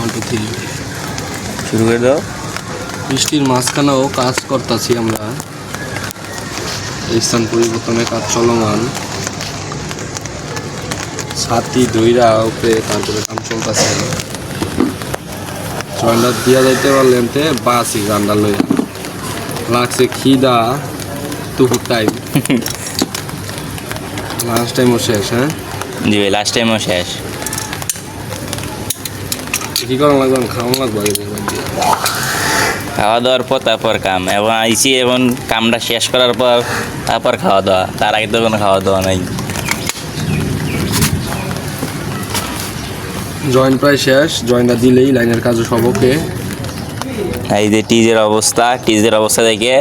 1 2 3 শুরু করে দাও। বৃষ্টির মাঝখানেও কাজ করতেছি আমরা, স্থান পরিবর্তনের কাজ চলমান, ছাতি ধইরা উপরে তারপরে কাম চলতেছে। জয়েন্টার দিয়া যাইতে পারলেন তে বাসি গান্ডা লইয়া লাগছে খিদা দুপুর টাইম। লাস্ট টাইমও শেষ। হ্যাঁ জি ভাই, লাস্ট টাইমও শেষ। কি করা লাগবে? খাওয়া লাগবে আগে দেখবেন। খাওয়া দাওয়ার পর তারপর কাম, এবং আইসি এবং কামটা শেষ করার পর তারপর খাওয়া দাওয়া, তার আগে তো কোনো খাওয়া দাওয়া নাই। জয়েন্ট প্রায় শেষ, জয়েন্টটা দিলেই লাইনের কাজও সব ওকে। এই যে টিজের অবস্থা দেখে